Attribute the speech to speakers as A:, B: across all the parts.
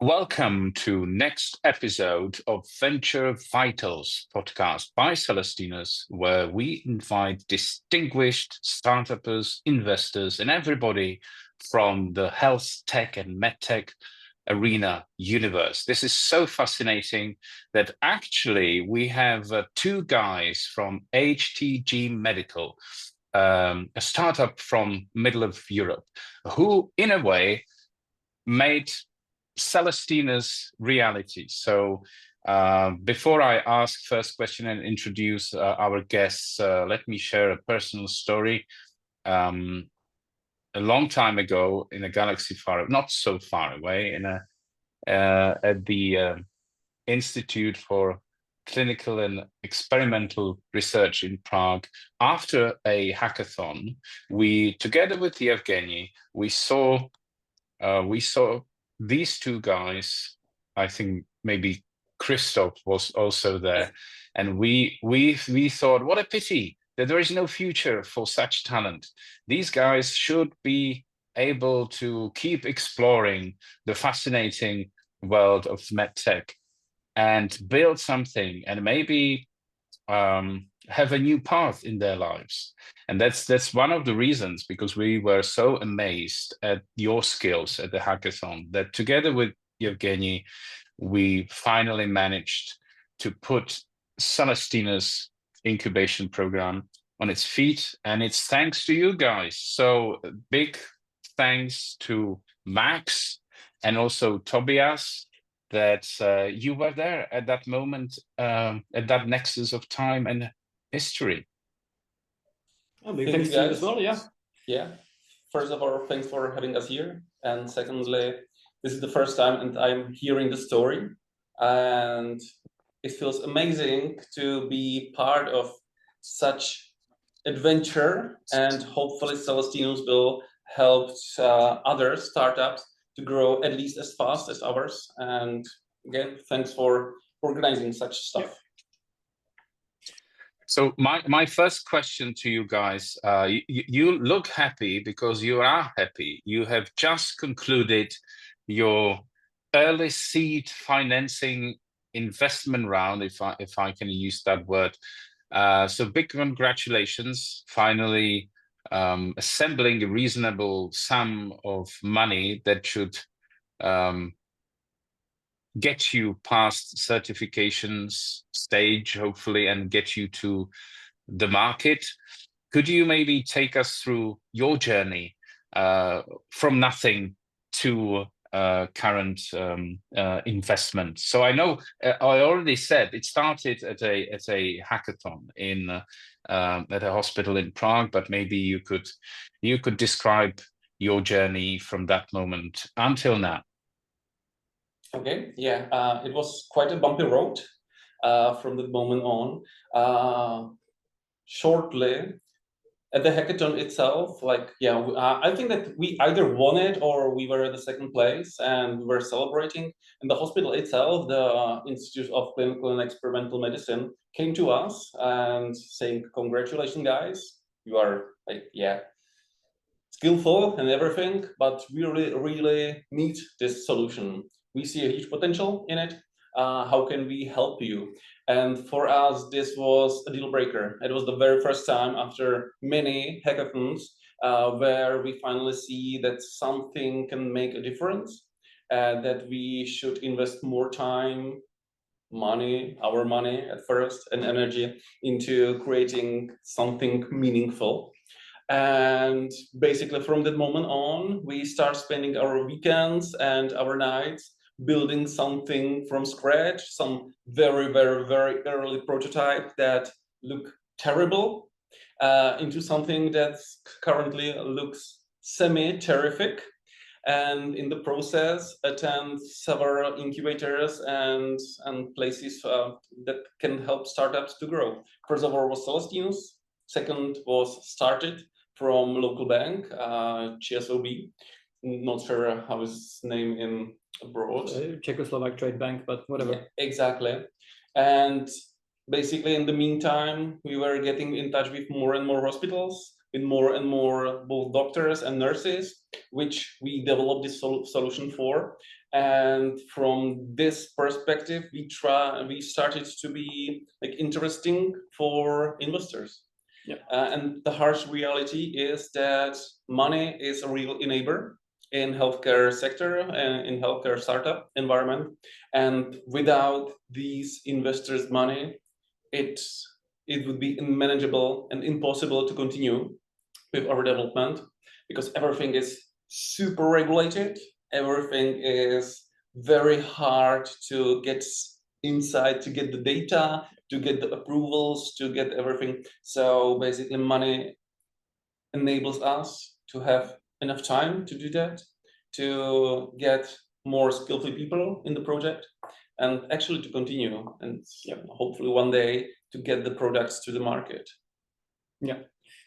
A: Welcome to next episode of Venture Vitals podcast by Celestinus, where we invite distinguished startups, investors, and everybody from the health tech and medtech arena universe. This is so fascinating that actually we have two guys from HTG Medical, a startup from middle of Europe, who in a way made Celestina's reality. So before I ask first question and introduce our guests, let me share a personal story. A long time ago in a galaxy not so far away, at the Institute for Clinical and Experimental Research in Prague, after a hackathon, we, together with Yevgeny, we saw these two guys. I think maybe Christoph was also there, and we thought, what a pity that there is no future for such talent. These guys should be able to keep exploring the fascinating world of medtech and build something, and maybe have a new path in their lives. And that's one of the reasons, because we were so amazed at your skills at the hackathon, that together with Yevgeny, we finally managed to put Celestina's incubation program on its feet. And it's thanks to you guys. So big thanks to Max and also Tobiáš, that you were there at that moment, at that nexus of time and history.
B: Thanks to you as well, yeah. First of all, thanks for having us here. And secondly, this is the first time and I'm hearing the story. And it feels amazing to be part of such adventure, and hopefully Celestinus will help other startups to grow at least as fast as ours. And again, thanks for organizing such stuff.
A: So my first question to you guys, you look happy because you are happy. You have just concluded your early seed financing investment round, if I can use that word. So big congratulations, finally assembling a reasonable sum of money that should get you past certifications stage, hopefully, and get you to the market. Could you maybe take us through your journey from nothing to current investment? So I know I already said it started at a hackathon in at a hospital in Prague, but maybe you could describe your journey from that moment until now.
B: Okay, yeah, it was quite a bumpy road from that moment on. Shortly, at the hackathon itself, I think that we either won it or we were in the second place and we were celebrating. In the hospital itself, the Institute of Clinical and Experimental Medicine came to us and saying, "Congratulations, guys! You are skillful and everything, but we really need this solution. We see a huge potential in it. How can we help you?" And for us, this was a deal breaker. It was the very first time after many hackathons where we finally see that something can make a difference, that we should invest more time, money, our money at first, and energy into creating something meaningful. And basically from that moment on, we start spending our weekends and our nights building something from scratch, some very, very, very early prototype that look terrible, into something that currently looks semi-terrific. And in the process, attend several incubators and places that can help startups to grow. First of all was Celestinus. Second was started from local bank, CSOB. Not sure how is name in abroad.
C: Czechoslovak Trade Bank, but whatever.
B: Yeah, exactly. And basically in the meantime, we were getting in touch with more and more hospitals, with more and more both doctors and nurses, which we developed this solution for. And from this perspective, we started to be like interesting for investors.
C: Yeah.
B: And the harsh reality is that money is a real enabler in healthcare sector and in healthcare startup environment. And without these investors' money, it would be unmanageable and impossible to continue with our development, because everything is super regulated. Everything is very hard to get inside, to get the data, to get the approvals, to get everything. So basically money enables us to have enough time to do that, to get more skillful people in the project, and actually to continue, and hopefully one day to get the products to the market.
C: Yeah,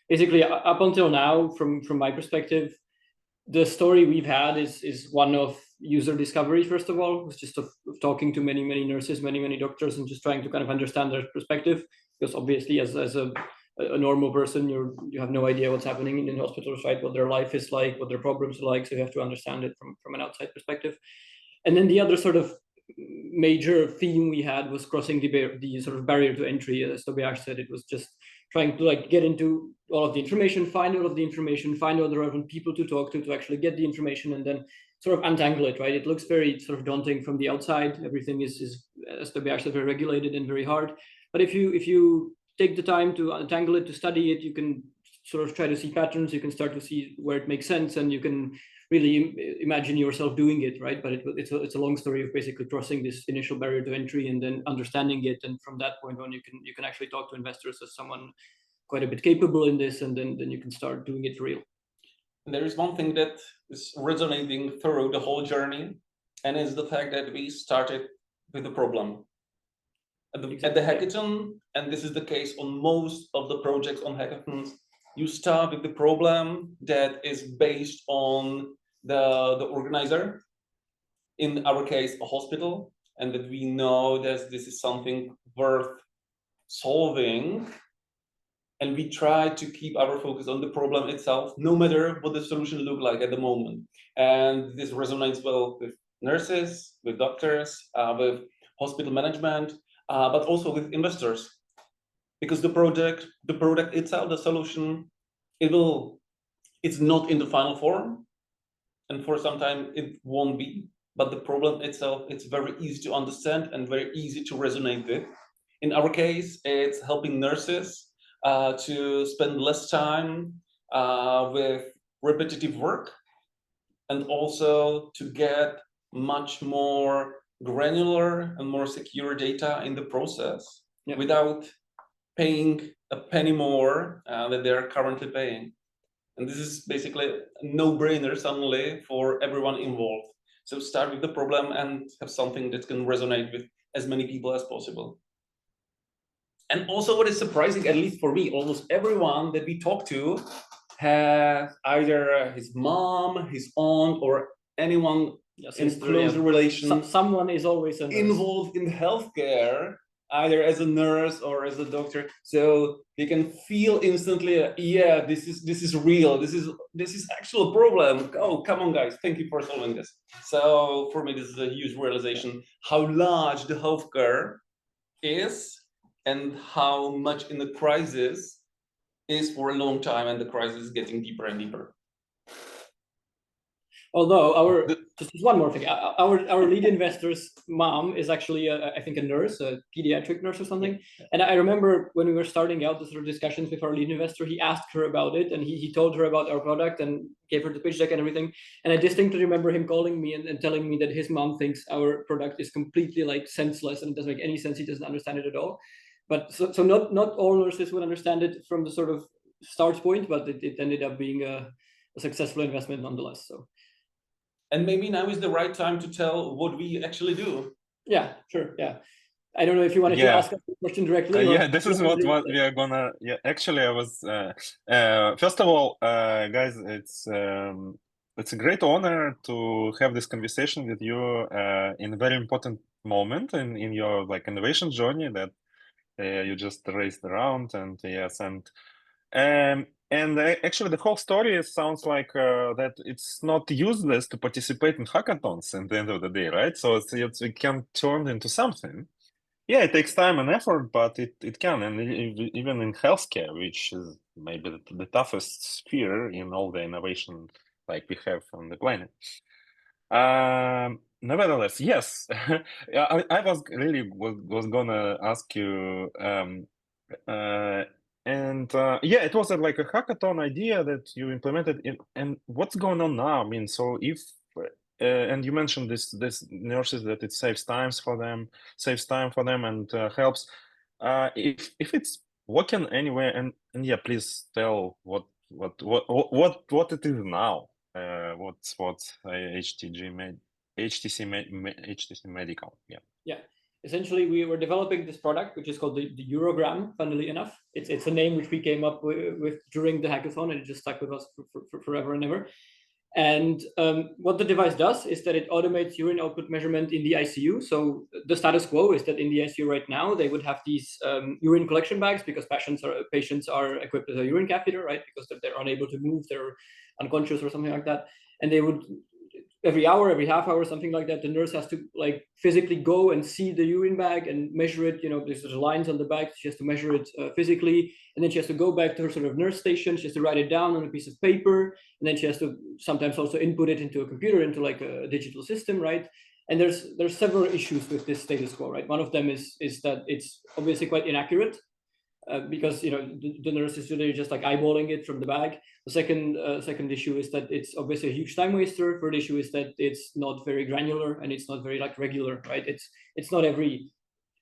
C: basically up until now, from my perspective, the story we've had is one of user discovery. First of all, it's just of talking to many nurses, many doctors, and just trying to kind of understand their perspective, because obviously as a normal person, you have no idea what's happening in hospitals, right? What their life is like, what their problems are like. So you have to understand it from an outside perspective. And then the other sort of major theme we had was crossing the sort of barrier to entry. As Tobiáš said, it was just trying to like get into all of the information, find all of the information, find all the relevant people to talk to actually get the information, and then sort of untangle it, right? It looks very sort of daunting from the outside. Everything is as Tobiáš said, very regulated and very hard. But if you take the time to untangle it, to study it, you can sort of try to see patterns, you can start to see where it makes sense, and you can really imagine yourself doing it, right? But it's a long story of basically crossing this initial barrier to entry and then understanding it, and from that point on, you can actually talk to investors as someone quite a bit capable in this, and then you can start doing it for real.
B: There is one thing that is resonating through the whole journey, and it's the fact that we started with a problem. At the hackathon, and this is the case on most of the projects on hackathons, you start with the problem that is based on the organizer, in our case, a hospital, and that we know that this is something worth solving. And we try to keep our focus on the problem itself, no matter what the solution look like at the moment. And this resonates well with nurses, with doctors, with hospital management, but also with investors, because the product itself, the solution, it's not in the final form, and for some time it won't be. But the problem itself, it's very easy to understand and very easy to resonate with. In our case, it's helping nurses to spend less time with repetitive work, and also to get much more granular and more secure data in the process, without paying a penny more than they're currently paying. And this is basically a no-brainer suddenly for everyone involved. So start with the problem and have something that can resonate with as many people as possible. And also what is surprising, at least for me, almost everyone that we talk to has either his mom, his aunt, or anyone in closer relations.
C: Someone is always
B: involved in healthcare, either as a nurse or as a doctor. So they can feel instantly, this is real. This is actual problem. Oh, come on, guys. Thank you for solving this. So for me, this is a huge realization how large the healthcare is, and how much in the crisis is for a long time, and the crisis is getting deeper and deeper.
C: Although just one more thing, our lead investor's mom is actually I think a nurse, a pediatric nurse or something. And I remember when we were starting out the sort of discussions with our lead investor, he asked her about it, and he told her about our product and gave her the pitch deck and everything. And I distinctly remember him calling me and telling me that his mom thinks our product is completely like senseless and it doesn't make any sense. He doesn't understand it at all. But so not all nurses would understand it from the sort of start point, but it ended up being a successful investment nonetheless. So.
B: And maybe now is the right time to tell what we actually do.
C: Yeah, sure. Yeah. I don't know if you wanted to ask a question directly.
D: This is what we are gonna. Yeah, actually, I was. First of all, guys, it's a great honor to have this conversation with you in a very important moment in your like innovation journey that you just raised around. And yes, and And actually, the whole story sounds like that it's not useless to participate in hackathons at the end of the day, right? So it can turn into something. Yeah, it takes time and effort, but it can. And even in healthcare, which is maybe the toughest sphere in all the innovation like we have on the planet. Nevertheless, yes, I was really was gonna ask you, yeah, it was like a hackathon idea that you implemented. And what's going on now? I mean, so if and you mentioned this nurses that it saves time for them, and helps. If it's working anyway, and yeah, please tell what it is now. What's HTC Medical? Yeah.
C: Yeah. Essentially, we were developing this product, which is called the Eurogram. Funnily enough, it's a name which we came up with during the hackathon, and it just stuck with us for forever and ever. And what the device does is that it automates urine output measurement in the ICU. So the status quo is that in the ICU right now, they would have these urine collection bags because patients are equipped with a urine catheter, right? Because they're unable to move, they're unconscious or something like that. And they would, every hour, every half hour, something like that, the nurse has to like physically go and see the urine bag and measure it. You know, there's lines on the bag. She has to measure it physically. And then she has to go back to her sort of nurse station. She has to write it down on a piece of paper. And then she has to sometimes also input it into a computer, into like a digital system, right? And there's several issues with this status quo, right? One of them is that it's obviously quite inaccurate. Because you know the nurse is really just like eyeballing it from the bag. The second issue is that it's obviously a huge time waster. Third issue is that it's not very granular and it's not very like regular, right? It's not every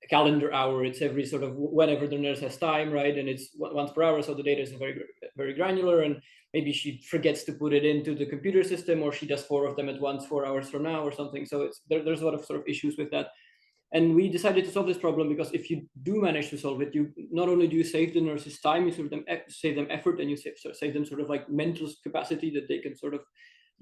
C: calendar hour. It's every sort of whenever the nurse has time, right? And it's once per hour, so the data is very granular. And maybe she forgets to put it into the computer system, or she does 4 of them at once 4 hours from now or something. So there's a lot of sort of issues with that. And we decided to solve this problem because if you do manage to solve it, you not only do you save the nurses time, you save them effort, and you save them sort of like mental capacity that they can sort of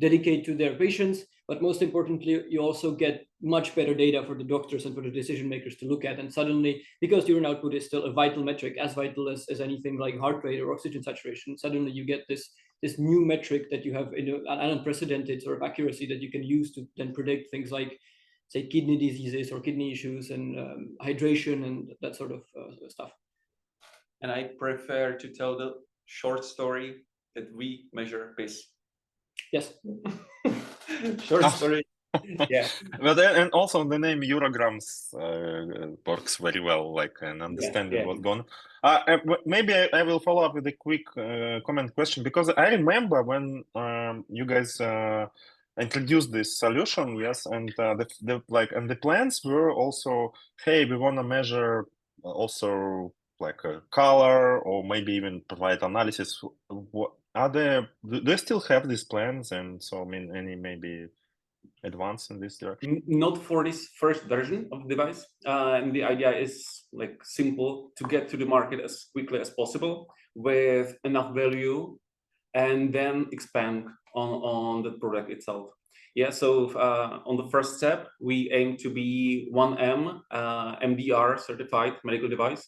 C: dedicate to their patients. But most importantly, you also get much better data for the doctors and for the decision makers to look at. And suddenly, because urine output is still a vital metric, as vital as anything like heart rate or oxygen saturation, suddenly you get this new metric that you have an unprecedented sort of accuracy that you can use to then predict things like, say, kidney diseases or kidney issues and hydration and that sort of stuff.
B: And I prefer to tell the short story that we measure piss.
C: Yes.
B: Short story. Yeah.
D: But and also the name Eurograms works very well, like and understanding what's going on. Maybe I will follow up with a quick comment question, because I remember when you guys introduced this solution, yes, and the plans were also, hey, we want to measure also like a color, or maybe even provide analysis. What are do they still have these plans? And so I mean, any maybe advance in this direction?
B: Not for this first version of the device, and the idea is like simple: to get to the market as quickly as possible with enough value, and then expand on the product itself. Yeah, so on the first step, we aim to be 1M MDR certified medical device,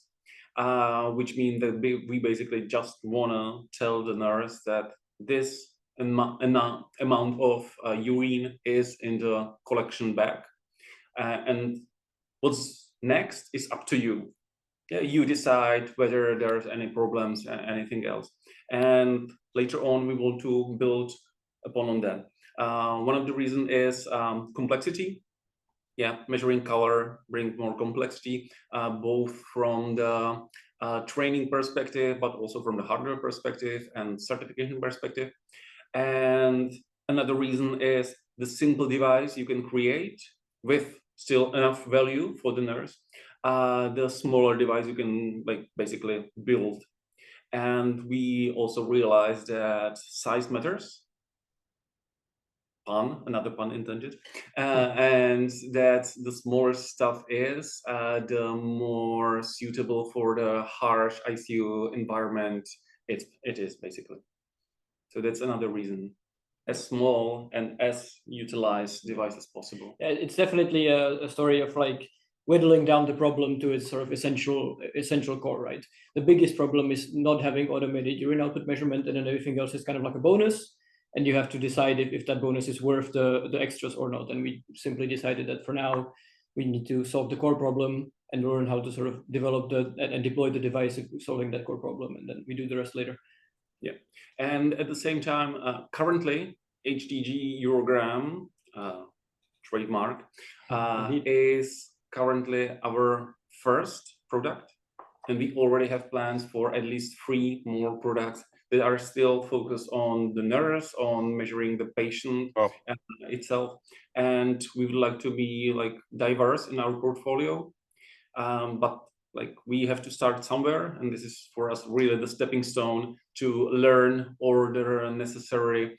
B: which means that we basically just wanna tell the nurse that this amount of urine is in the collection bag, and what's next is up to you. Yeah, you decide whether there's any problems, anything else, and later on we want to build upon that. One of the reasons is complexity. Yeah, measuring color brings more complexity, both from the training perspective, but also from the hardware perspective and certification perspective. And another reason is the simple device you can create with still enough value for the nurse. The smaller device you can like basically build. And we also realized that size matters. Another pun intended, and that the smaller stuff is, the more suitable for the harsh ICU environment it is basically. So that's another reason, as small and as utilized device as possible.
C: Yeah, it's definitely a story of like whittling down the problem to its sort of essential core, right? The biggest problem is not having automated urine output measurement, and then everything else is kind of like a bonus, and you have to decide if that bonus is worth the extras or not. And we simply decided that for now, we need to solve the core problem and learn how to sort of develop and deploy the device solving that core problem, and then we do the rest later.
B: Yeah, and at the same time, currently, HTG Urogram trademark is currently our first product, and we already have plans for at least 3 more products that are still focused on the nurse, on measuring the patient itself, and we would like to be like diverse in our portfolio, but like we have to start somewhere, and this is for us really the stepping stone to learn all the necessary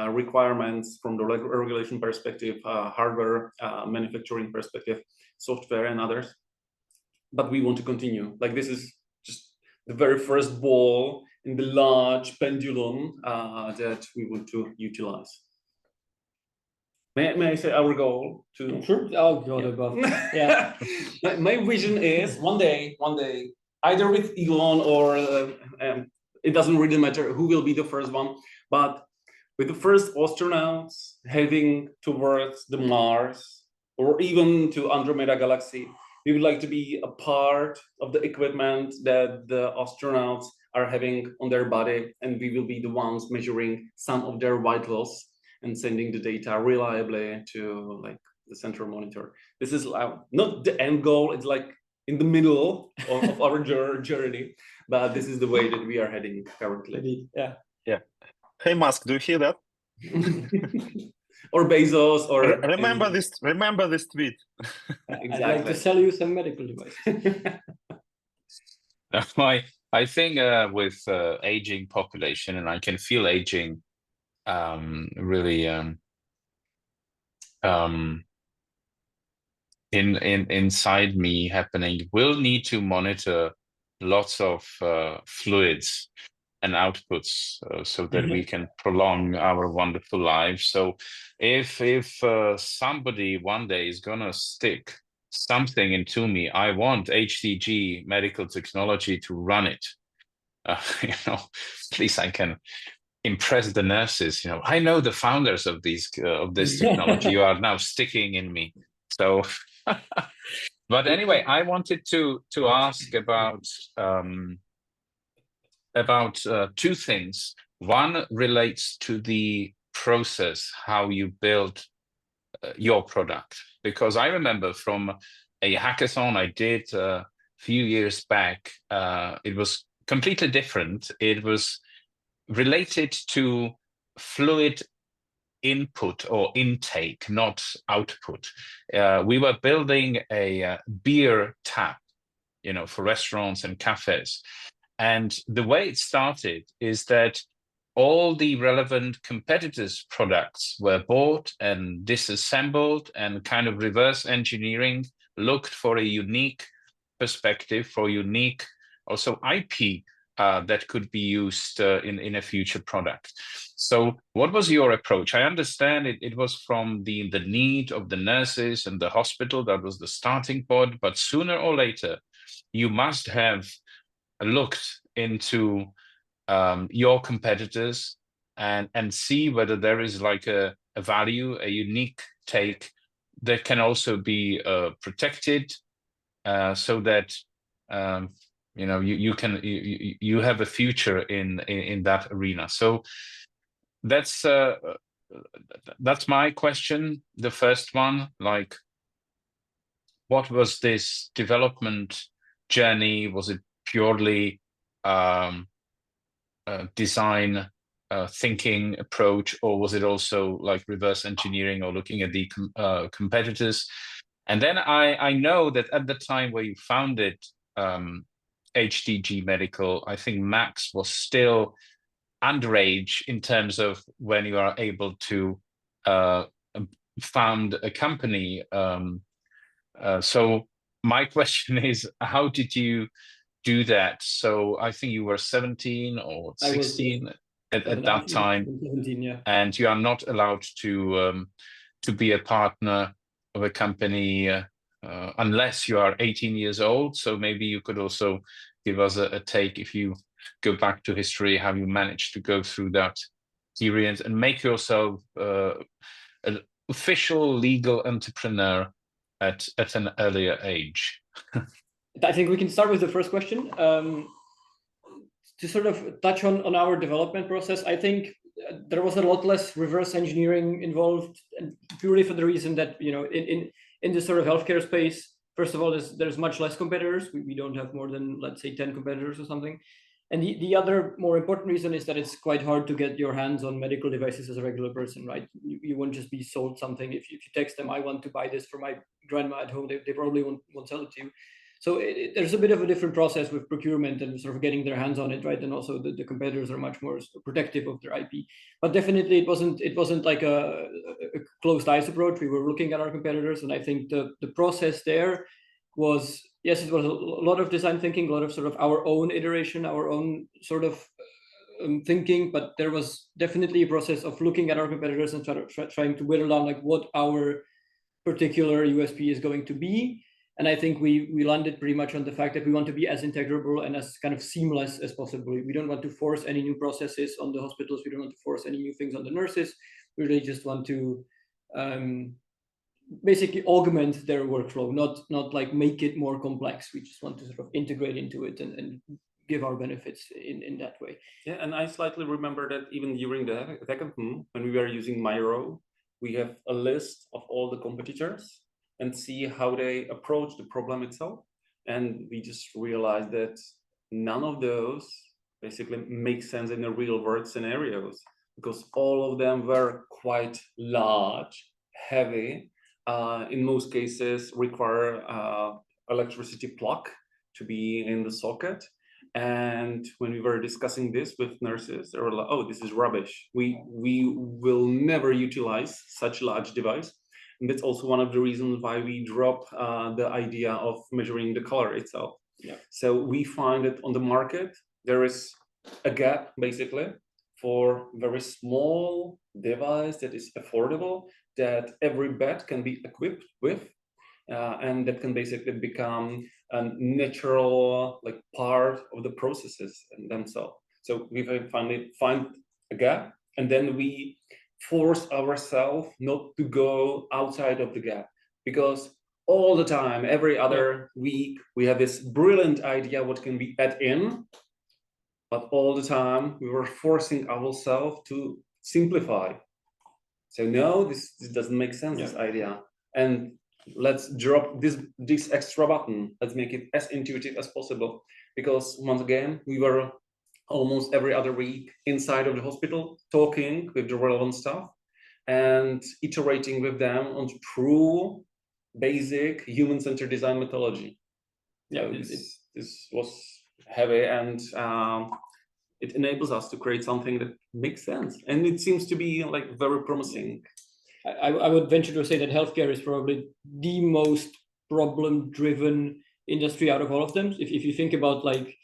B: requirements from the regulation perspective, hardware, manufacturing perspective, software, and others. But we want to continue. Like this is just the very first ball in the large pendulum that we want to utilize. May I say our goal to?
C: Sure. Oh God, above. Yeah.
B: My vision is one day, either with Elon or it doesn't really matter who will be the first one, but with the first astronauts heading towards the Mars or even to Andromeda Galaxy, we would like to be a part of the equipment that the astronauts are having on their body, and we will be the ones measuring some of their vitals and sending the data reliably to like the central monitor. This is not the end goal, it's like in the middle of our journey, but this is the way that we are heading currently.
C: Yeah.
D: Yeah. Hey Musk, do you hear that?
B: Or Bezos, or
D: remember this tweet.
B: Exactly.
C: I'd like to sell you some medical devices.
A: I think with aging population, and I can feel aging really inside me happening, we'll need to monitor lots of fluids and outputs so that we can prolong our wonderful lives. So if somebody one day is gonna stick something into me, I want HTG medical technology to run it. At least I can impress the nurses. I know the founders of this technology. You are now sticking in me. So, but anyway, I wanted to ask about 2 things. One relates to the process, how you build your product, because I remember from a hackathon I did a few years back, it was completely different. It was related to fluid input or intake, not output. We were building a beer tap, for restaurants and cafes. And the way it started is that all the relevant competitors' products were bought and disassembled, and kind of reverse engineering looked for a unique perspective, for unique also IP that could be used in a future product. So what was your approach? I understand it was from the need of the nurses and the hospital. That was the starting point. But sooner or later, you must have looked into your competitors and see whether there is like a value, a unique take that can also be protected, so that you have a future in that arena. So that's my question. The first one, like, what was this development journey? Was it purely design thinking approach, or was it also like reverse engineering or looking at the competitors? And then I know that at the time where you founded HTG Medical, I think Max was still underage in terms of when you are able to found a company. So my question is, how did you do that? So I think you were 17 or 16 at that time,
C: 17, yeah.
A: And you are not allowed to be a partner of a company unless you are 18 years old. So maybe you could also give us a take, if you go back to history, how you managed to go through that period and make yourself an official legal entrepreneur at an earlier age.
C: I think we can start with the first question. To sort of touch on our development process, I think there was a lot less reverse engineering involved, and purely for the reason that, you know, in the sort of healthcare space, first of all, there's much less competitors. We don't have more than, let's say, 10 competitors or something. And the other more important reason is that it's quite hard to get your hands on medical devices as a regular person, right? You won't just be sold something. If you text them, I want to buy this for my grandma at home, they probably won't sell it to you. So there's a bit of a different process with procurement and sort of getting their hands on it, right? And also the competitors are much more protective of their IP. But definitely it wasn't like a closed eyes approach. We were looking at our competitors, and I think the process there was, yes, it was a lot of design thinking, a lot of sort of our own iteration, our own sort of thinking, but there was definitely a process of looking at our competitors and trying to whittle down like what our particular USP is going to be. And I think we landed pretty much on the fact that we want to be as integrable and as kind of seamless as possible. We don't want to force any new processes on the hospitals. We don't want to force any new things on the nurses. We really just want to basically augment their workflow, not like make it more complex. We just want to sort of integrate into it and give our benefits in that way.
B: Yeah, and I slightly remember that even during the hackathon, when we were using Miro, we have a list of all the competitors and see how they approach the problem itself. And we just realized that none of those basically make sense in the real world scenarios, because all of them were quite large, heavy, in most cases require electricity plug to be in the socket. And when we were discussing this with nurses, they were like, oh, this is rubbish. We will never utilize such a large device. And that's also one of the reasons why we dropped the idea of measuring the color itself.
C: Yeah.
B: So we find that on the market, there is a gap basically for very small device that is affordable, that every bed can be equipped with, and that can basically become a natural like part of the processes themselves. So we finally find a gap, and then we force ourselves not to go outside of the gap, because all the time, every other week, we have this brilliant idea what can be added in, but all the time we were forcing ourselves to simplify. So no, this doesn't make sense, this idea. And let's drop this extra button. Let's make it as intuitive as possible. Because once again, we were almost every other week inside of the hospital, talking with the relevant staff and iterating with them on true, basic human-centered design methodology. Yeah, this was heavy, and it enables us to create something that makes sense. And it seems to be like very promising.
C: I would venture to say that healthcare is probably the most problem-driven industry out of all of them. If you think about like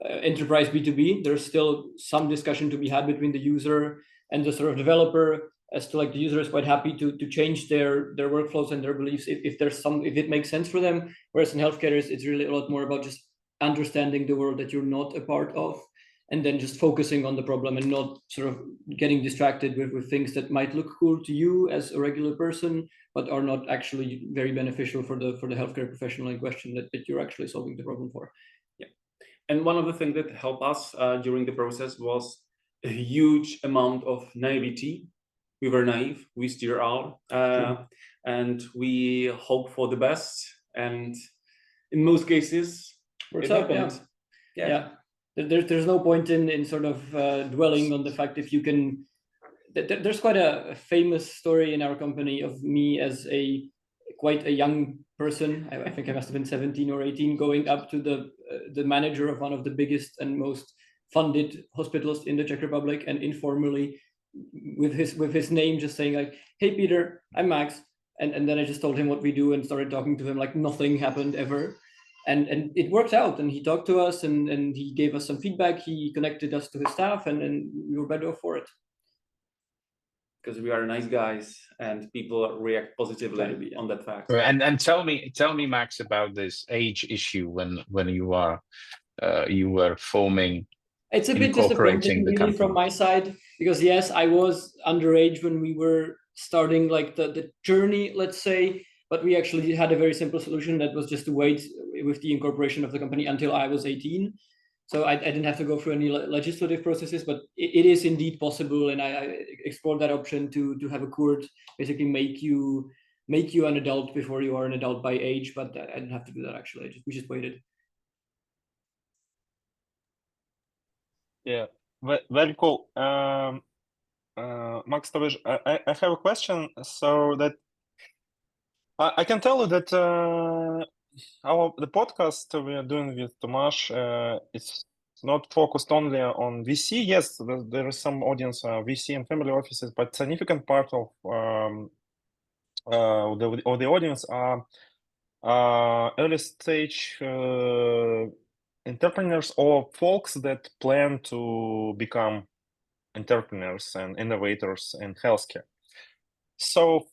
C: enterprise B2B, there's still some discussion to be had between the user and the sort of developer as to like the user is quite happy to change their workflows and their beliefs if it makes sense for them. Whereas in healthcare, it's really a lot more about just understanding the world that you're not a part of, and then just focusing on the problem and not sort of getting distracted with things that might look cool to you as a regular person, but are not actually very beneficial for the healthcare professional in question that you're actually solving the problem for.
B: Yeah. And one of the things that helped us during the process was a huge amount of naivety. We were naive, we steer out, and we hope for the best. And in most cases, it happened.
C: Yeah. There's no point in sort of dwelling on the fact if you can. There's quite a famous story in our company of me as quite a young person. I think I must have been 17 or 18, going up to the manager of one of the biggest and most funded hospitals in the Czech Republic, and informally with his name just saying like, "Hey Peter, I'm Max," and then I just told him what we do and started talking to him like nothing happened ever. And it worked out, and he talked to us and he gave us some feedback. He connected us to his staff, and we were better off for it.
B: because we are nice guys and people react positively on that fact.
A: And tell me, Max, about this age issue when you were forming.
C: It's a bit
A: incorporating
C: disappointing
A: the
C: really
A: company.
C: from my side, because yes, I was underage when we were starting like the journey, let's say, but we actually had a very simple solution that was just to wait with the incorporation of the company until I was 18. So I didn't have to go through any legislative processes, but it is indeed possible, and I explored that option to have a court basically make you an adult before you are an adult by age, but I didn't have to do that actually. We just waited.
D: Yeah, very cool. Max, Tobiáš, I have a question. So that I can tell you that the podcast we are doing with Tomáš, it's not focused only on VC. Yes, there is some audience VC and family offices, but significant part of the audience are early stage entrepreneurs or folks that plan to become entrepreneurs and innovators in healthcare. So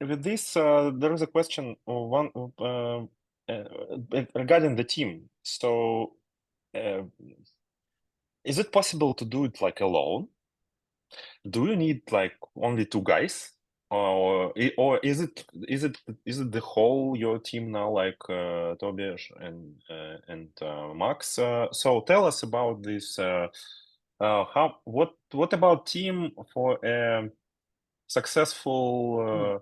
D: with this, there is a question regarding the team. So is it possible to do it like alone? Do you need like only 2 guys? Or is it the whole your team now, like Tobiáš and Max? So tell us about this. What about team for a successful?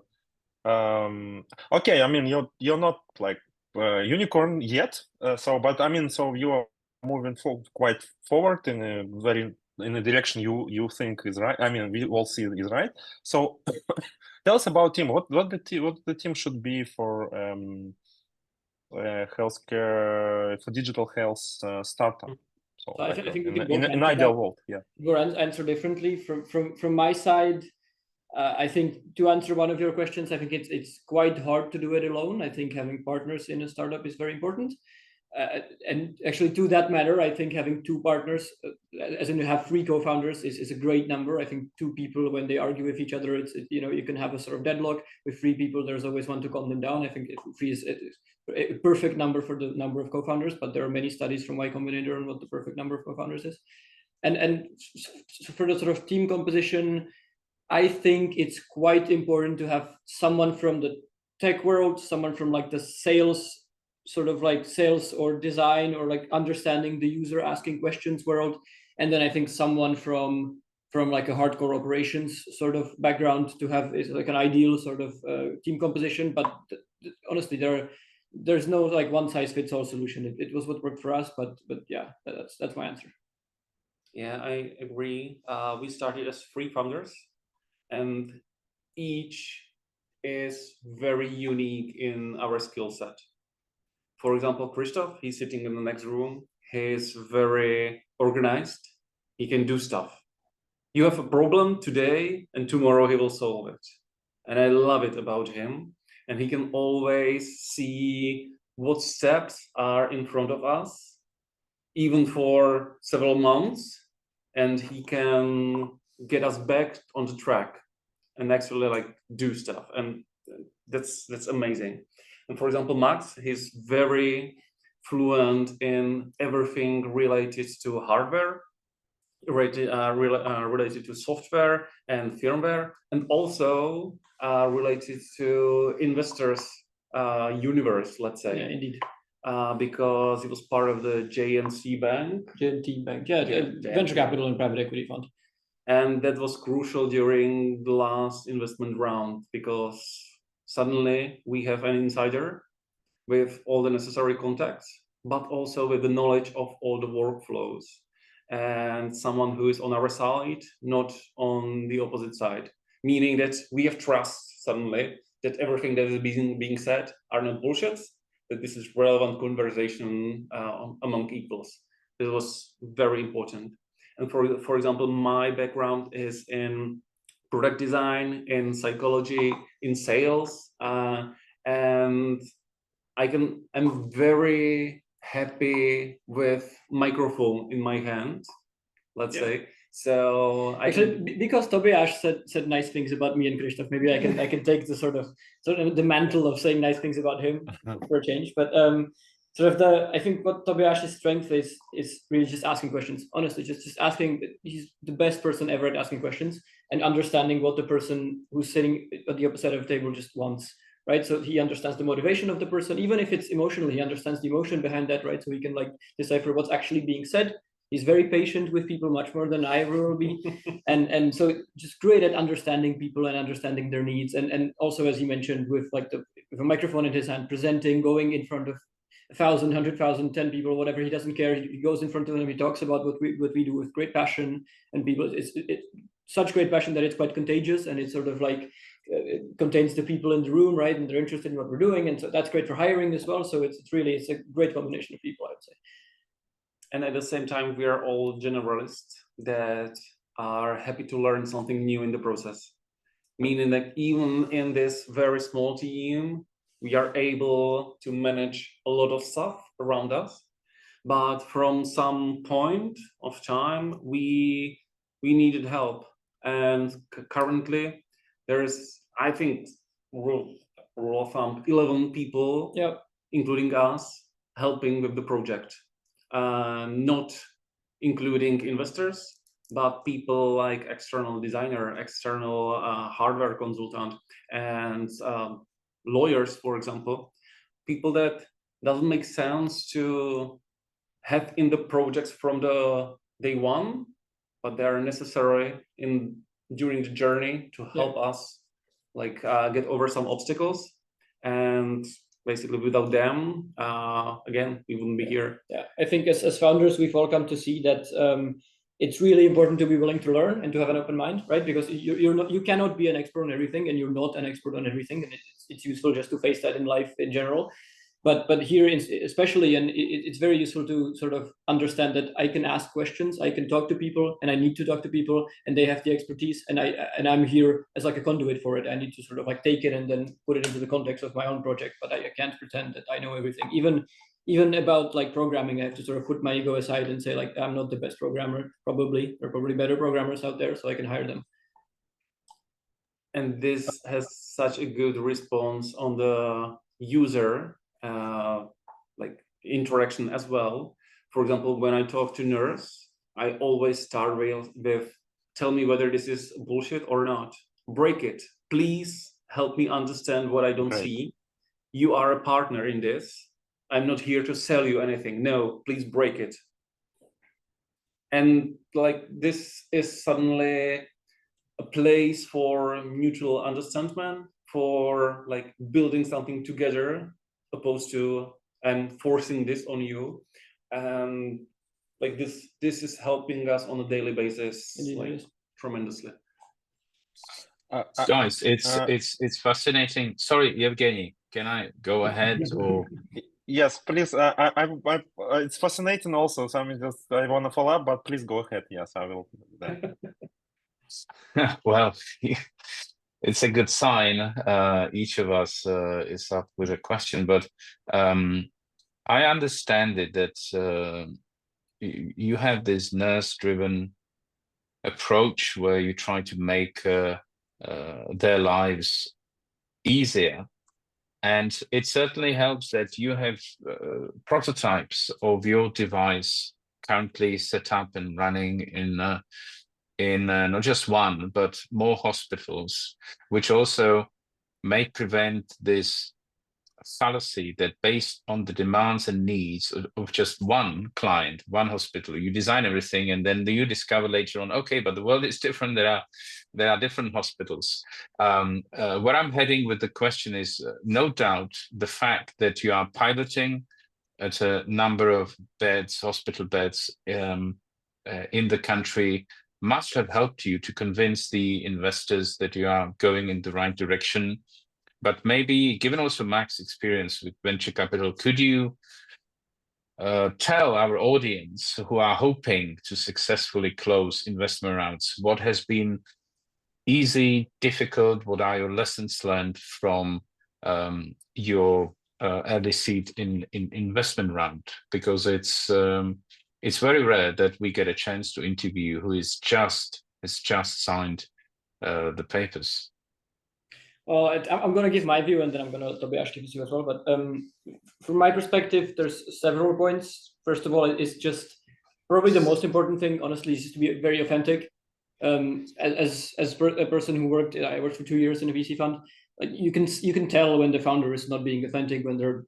D: Okay, I mean you're not like unicorn yet. But I mean, so you are moving quite forward in a direction you think is right. I mean, we all see is right. So tell us about team. What the team should be for healthcare, for digital health startup. So
C: I think we can
D: in an ideal world, yeah.
C: We'll answer differently from my side. I think to answer one of your questions, I think it's quite hard to do it alone. I think having partners in a startup is very important. And actually, to that matter, I think having 2 partners, as in you have 3 co-founders, is a great number. I think 2 people, when they argue with each other, you can have a sort of deadlock. With 3 people, there's always one to calm them down. I think 3 is a perfect number for the number of co-founders, but there are many studies from Y Combinator on what the perfect number of co-founders is. And for the sort of team composition, I think it's quite important to have someone from the tech world, someone from like the sales, sort of like sales or design or like understanding the user asking questions world. And then I think someone from like a hardcore operations sort of background to have is like an ideal sort of team composition. But honestly, there's no like one size fits all solution. It was what worked for us, but yeah, that's my answer.
B: Yeah, I agree. We started as 3 founders, and each is very unique in our skill set. For example, Christoph, he's sitting in the next room. He's very organized. He can do stuff. You have a problem today, and tomorrow he will solve it. And I love it about him. And he can always see what steps are in front of us, even for several months. And he can get us back on the track and actually like do stuff. And that's amazing. And for example, Max, he's very fluent in everything related to hardware, related to software and firmware, and also related to investors universe, let's say.
C: Yeah, indeed.
B: Because he was part of the JNC Bank.
C: JNT Bank, yeah, venture capital and private equity fund.
B: And that was crucial during the last investment round, because suddenly we have an insider with all the necessary contacts, but also with the knowledge of all the workflows, and someone who is on our side, not on the opposite side, meaning that we have trust suddenly that everything that is being said are not bullshits, that this is relevant conversation among equals. This was very important. And for example, my background is in product design, in psychology, in sales, and I'm very happy with microphone in my hand, let's say. So
C: actually, because Tobiáš said nice things about me and Krzysztof, maybe I can take the sort of the mantle of saying nice things about him for a change. But I think what Tobiáš's strength is really just asking questions. Honestly, just asking. He's the best person ever at asking questions and understanding what the person who's sitting at the opposite side of the table just wants. Right, so he understands the motivation of the person, even if it's emotional. He understands the emotion behind that, right? So he can like decipher what's actually being said. He's very patient with people, much more than I ever will be, and so just great at understanding people and understanding their needs, and also, as he mentioned, with like with a microphone in his hand, presenting, going in front of 1,000, 100,000, 10 people, whatever. He doesn't care. He goes in front of them. He talks about what we do with great passion, and people. It's such great passion that it's quite contagious, and it's sort of like. It contains the people in the room, right, and they're interested in what we're doing, and so that's great for hiring as well. So it's a great combination of people, I would say.
B: And at the same time, we are all generalists that are happy to learn something new in the process. Meaning that even in this very small team, we are able to manage a lot of stuff around us. But from some point of time, we needed help, and currently. There is, I think, rule of thumb, 11 people, including us, helping with the project. Not including investors, but people like external designer, external hardware consultant, and lawyers, for example. People that doesn't make sense to have in the projects from the day one, but they are necessary during the journey to help us like get over some obstacles, and basically without them again we wouldn't be here.
C: I think as founders we've all come to see that it's really important to be willing to learn and to have an open mind, right? Because you cannot be an expert on everything, and you're not an expert on everything, and it's useful just to face that in life in general. But here especially, and it's very useful to sort of understand that I can ask questions, I can talk to people, and I need to talk to people, and they have the expertise, and I'm here as like a conduit for it. I need to sort of like take it and then put it into the context of my own project, but I can't pretend that I know everything. Even about like programming, I have to sort of put my ego aside and say like I'm not the best programmer. Probably there are probably better programmers out there, so I can hire them.
B: And this has such a good response on the user. Like interaction as well. For example, when I talk to nurse, I always start with tell me whether this is bullshit or not. Break it. Please help me understand what I don't see. You are a partner in this. I'm not here to sell you anything. No, please break it. And like this is suddenly a place for mutual understanding, for like building something together, opposed to forcing this on you, and like this is helping us on a daily basis like, tremendously.
A: Guys, it's fascinating. Sorry, Evgeny, can I go ahead or?
D: Yes, please. It's fascinating also. So I want to follow up, but please go ahead. Yes, I will.
A: Well, it's a good sign. Each of us is up with a question, but I understand it that you have this nurse-driven approach where you try to make their lives easier. And it certainly helps that you have prototypes of your device currently set up and running in not just one, but more hospitals, which also may prevent this fallacy that based on the demands and needs of just one client, one hospital, you design everything, and then you discover later on, okay, but the world is different. There are different hospitals. Where I'm heading with the question is, no doubt, the fact that you are piloting at a number of beds, hospital beds in the country must have helped you to convince the investors that you are going in the right direction. But maybe, given also Mac's experience with venture capital, could you tell our audience who are hoping to successfully close investment rounds what has been easy, difficult? What are your lessons learned from your early seed in investment round? Because it's very rare that we get a chance to interview who has just signed the papers.
C: Well, I'm going to give my view, and then I'm going to Tobiáš give his view as well. But from my perspective, there's several points. First of all, it's just probably the most important thing, honestly, is just to be very authentic. As a person who I worked for 2 years in a VC fund. Like you can tell when the founder is not being authentic, when they're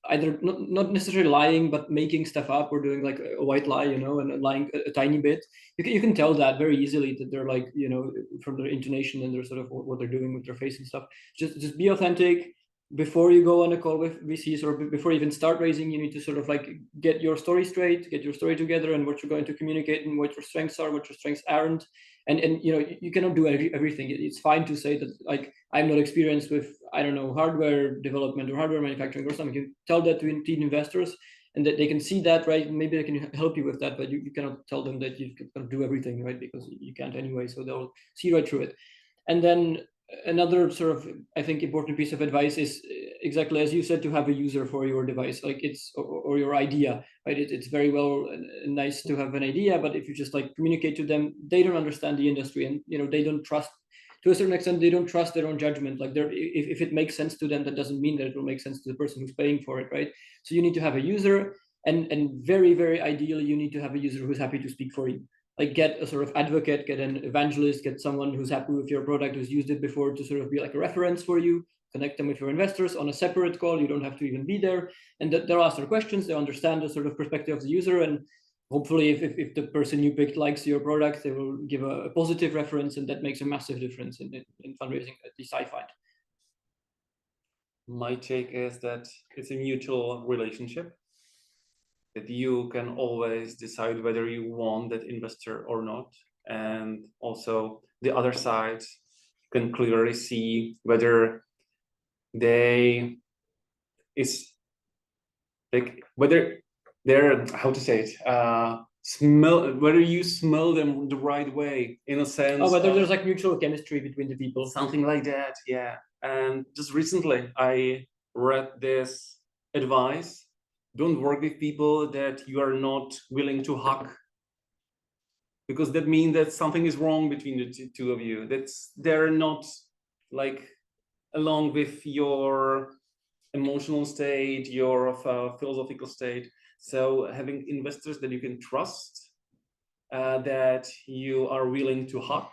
C: either not necessarily lying, but making stuff up or doing like a white lie, you know, and lying a tiny bit. You can tell that very easily, that they're like, you know, from their intonation and their sort of what they're doing with their face and stuff. Just be authentic. Before you go on a call with VCs, or before you even start raising, you need to sort of like get your story straight, get your story together, and what you're going to communicate, and what your strengths are, what your strengths aren't. And you know, you cannot do everything. It's fine to say that, like, I'm not experienced with, I don't know, hardware development or hardware manufacturing or something. You can tell that to investors, and that they can see that, right? Maybe they can help you with that, but you cannot tell them that you can do everything, right? Because you can't anyway. So they'll see right through it. And then another sort of, I think, important piece of advice is exactly as you said, to have a user for your device, like or your idea, right? It's very well and nice to have an idea, but if you just like communicate to them, they don't understand the industry, and you know, they don't trust, to a certain extent, they don't trust their own judgment. Like if it makes sense to them, that doesn't mean that it will make sense to the person who's paying for it, right? So you need to have a user, and very, very ideally, you need to have a user who's happy to speak for you. Like get a sort of advocate, get an evangelist, get someone who's happy with your product, who's used it before, to sort of be like a reference for you, connect them with your investors on a separate call. You don't have to even be there. And they'll ask their questions, they understand the sort of perspective of the user. And hopefully if the person you picked likes your product, they will give a positive reference, and that makes a massive difference in fundraising, at least I find.
B: My take is that it's a mutual relationship, that you can always decide whether you want that investor or not. And also the other side can clearly see whether whether they're, how to say it, whether you smell them the right way, in a sense.
C: Oh, whether there's like mutual chemistry between the people.
B: Something like that, yeah. And just recently I read this advice: don't work with people that you are not willing to hug, because that means that something is wrong between the two of you. They're not like along with your emotional state, your philosophical state. So having investors that you can trust, that you are willing to hug,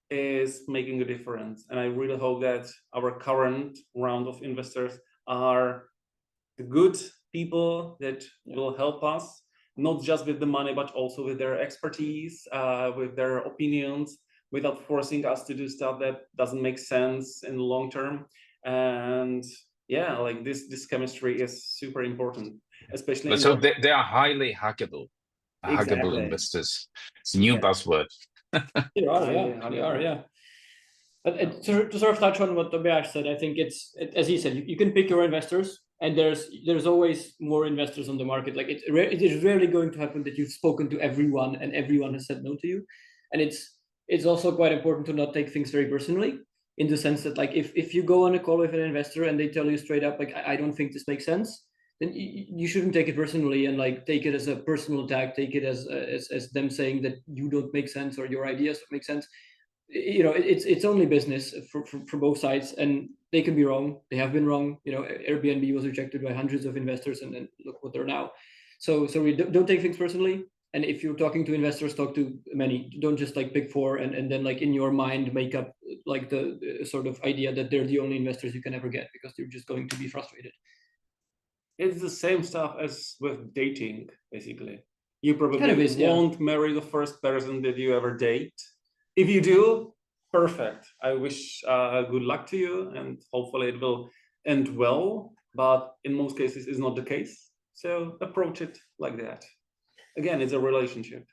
B: is making a difference. And I really hope that our current round of investors are the good people that will help us, not just with the money, but also with their expertise, with their opinions, without forcing us to do stuff that doesn't make sense in the long term. And yeah, like this chemistry is super important, especially.
A: So they are highly hackable.
B: Exactly.
A: Hackable investors. It's a new buzzword.
C: They are, yeah. But to sort of touch on what Tobiáš said, I think it's as he said, you can pick your investors, and there's always more investors on the market. Like it is rarely going to happen that you've spoken to everyone and everyone has said no to you. And it's also quite important to not take things very personally, in the sense that, like, if you go on a call with an investor and they tell you straight up, like, I don't think this makes sense, then you shouldn't take it personally and like take it as a personal attack, take it as them saying that you don't make sense or your ideas don't make sense. You know, it's only business for both sides, and they can be wrong. They have been wrong. You know, Airbnb was rejected by hundreds of investors, and then look what they're now. So we don't take things personally. And if you're talking to investors, talk to many. Don't just like pick 4 and then like in your mind make up like the sort of idea that they're the only investors you can ever get, because you're just going to be frustrated.
B: It's the same stuff as with dating, basically. You probably won't marry the first person that you ever date. If you do, perfect. I wish good luck to you, and hopefully it will end well. But in most cases, it's not the case. So approach it like that. Again, it's a relationship,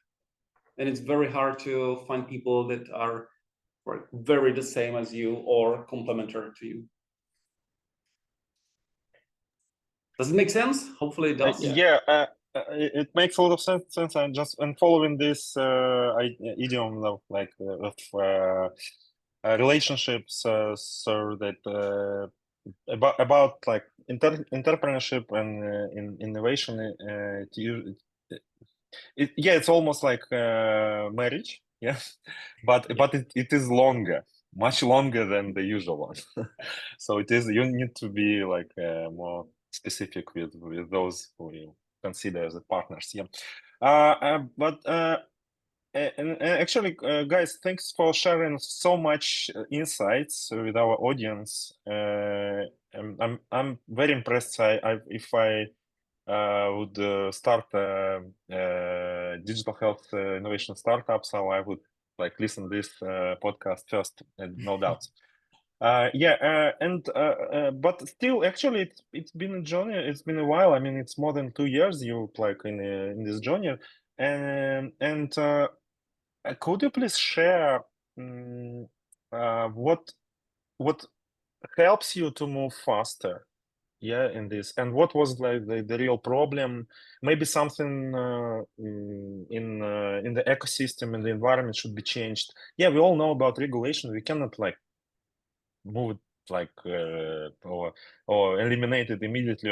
B: and it's very hard to find people that are very the same as you or complementary to you. Does it make sense? Hopefully it does.
D: It makes a lot of sense. And following this idiom of like relationships, so that about like entrepreneurship and in innovation, It's almost like marriage, yeah, but it is longer, much longer than the usual one. So it is, you need to be like more specific with those who you consider as partners, yeah. And actually, guys, thanks for sharing so much insights with our audience. I'm very impressed. If I would start digital health innovation startup, so I would like listen this podcast first, no doubt. But still, actually, it's been a journey. It's been a while. I mean, it's more than 2 years you like in this journey, and could you please share what helps you to move faster? Yeah, in this, and what was like the real problem? Maybe something in the ecosystem and the environment should be changed. Yeah, we all know about regulation. We cannot like move it like or eliminate it immediately.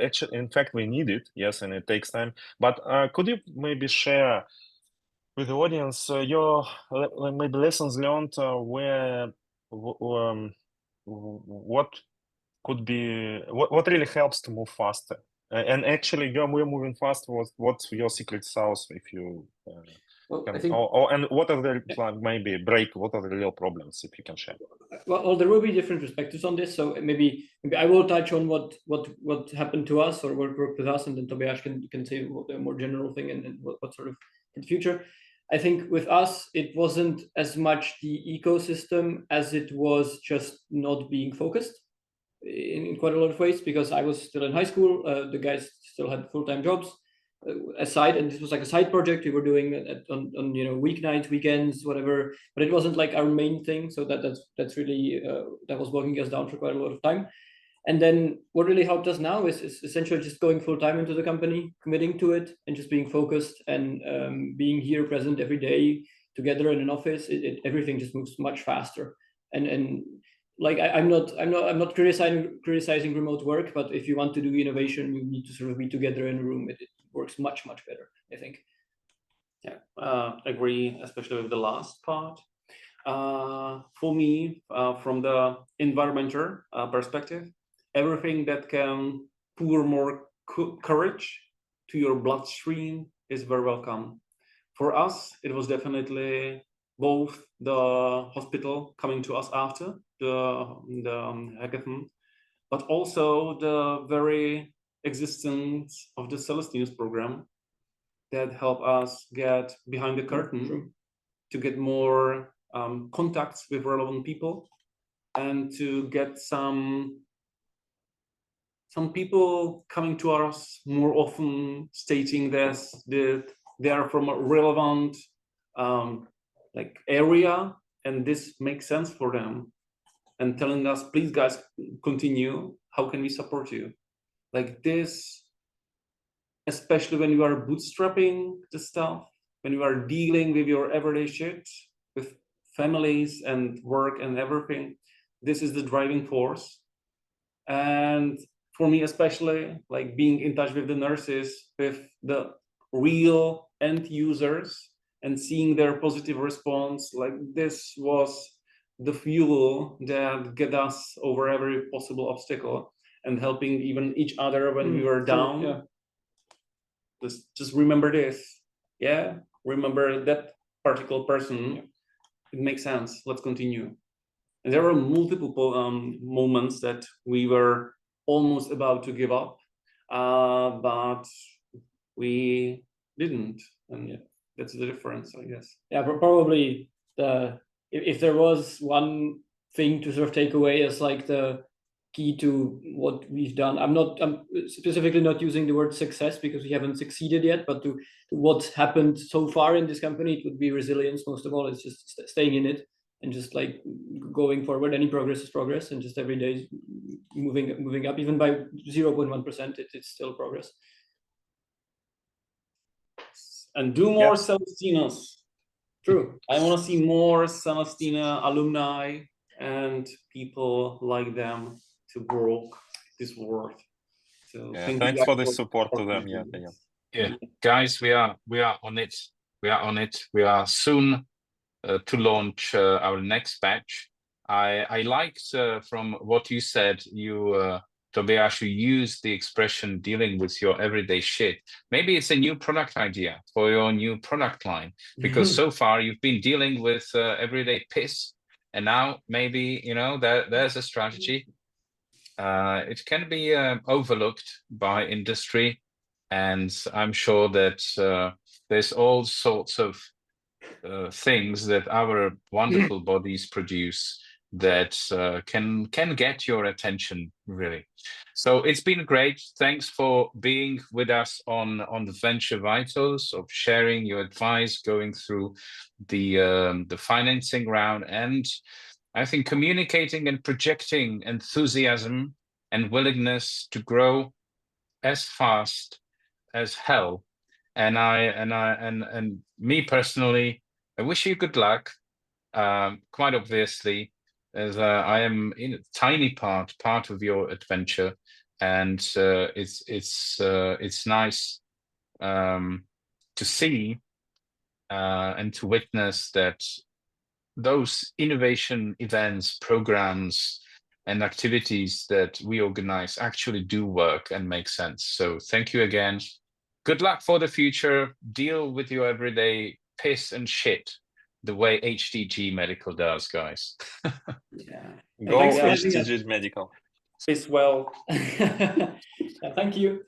D: Actually, in fact, we need it. Yes, and it takes time. But could you maybe share with the audience your maybe lessons learned where what could be what really helps to move faster? And actually, we're moving fast. What's your secret sauce if you
C: Well,
D: can,
C: I think,
D: and what are the maybe what are the real problems if you can share?
C: well, there will be different perspectives on this. So maybe I will touch on what happened to us or what worked with us, and then Tobiáš can say the more general thing and what sort of in the future. I think with us, it wasn't as much the ecosystem as it was just not being focused in quite a lot of ways, because I was still in high school. The guys still had full-time jobs aside, and this was like a side project we were doing on weeknights, weekends, whatever. But it wasn't like our main thing. So that's really that was bogging us down for quite a lot of time. And then what really helped us now is essentially just going full time into the company, committing to it, and just being focused and being here present every day together in an office. Everything just moves much faster. And like I'm not criticizing remote work, but if you want to do innovation, you need to sort of be together in a room. It works much better, I think.
B: Yeah, agree, especially with the last part. For me, from the environmental perspective, everything that can pour more courage to your bloodstream is very welcome. For us, it was definitely both the hospital coming to us after the hackathon, but also the very existence of the Celestinus program that helped us get behind the curtain to get more contacts with relevant people and to get some people coming to us more often, stating that they are from a relevant like area and this makes sense for them, and telling us, please guys, continue, how can we support you? Like this, especially when you are bootstrapping the stuff, when you are dealing with your everyday shit, with families and work and everything, this is the driving force. And for me especially, like being in touch with the nurses, with the real end users and seeing their positive response, like this was the fuel that get us over every possible obstacle, and helping even each other when we were down.
C: Yeah.
B: Just remember this. Yeah, remember that particular person. It makes sense. Let's continue. And there were multiple moments that we were almost about to give up, but we didn't. And that's the difference, I guess.
C: Yeah, but probably if there was one thing to sort of take away as like the key to what we've done, I'm specifically not using the word success because we haven't succeeded yet, but to what's happened so far in this company, it would be resilience. Most of all, it's just staying in it and just like going forward. Any progress is progress, and just every day moving up, even by 0.1%, it's still progress.
B: And do more Celestinas.
C: True.
B: I want to see more Celestina alumni and people like them to broke this world. So
D: thanks for the support to them. Yeah.
A: Yeah, guys, we are on it. We are on it. We are soon to launch our next batch. I liked from what you said, Tobiáš, you used the expression dealing with your everyday shit. Maybe it's a new product idea for your new product line, because so far you've been dealing with everyday piss, and now maybe, you know, there's a strategy. It can be overlooked by industry, and I'm sure that there's all sorts of things that our wonderful bodies produce that can get your attention, really. So it's been great. Thanks for being with us on the Venture Vitals, of sharing your advice, going through the financing round, and I think communicating and projecting enthusiasm and willingness to grow as fast as hell. And me personally, I wish you good luck. Quite obviously, as I am in a tiny part of your adventure, and it's nice to see and to witness that those innovation events, programs, and activities that we organize actually do work and make sense. So thank you again. Good luck for the future. Deal with your everyday piss and shit the way HTG Medical does, guys.
C: Yeah.
D: Go
B: Thanks for
D: HTG Medical.
B: As well.
C: Yeah, thank you.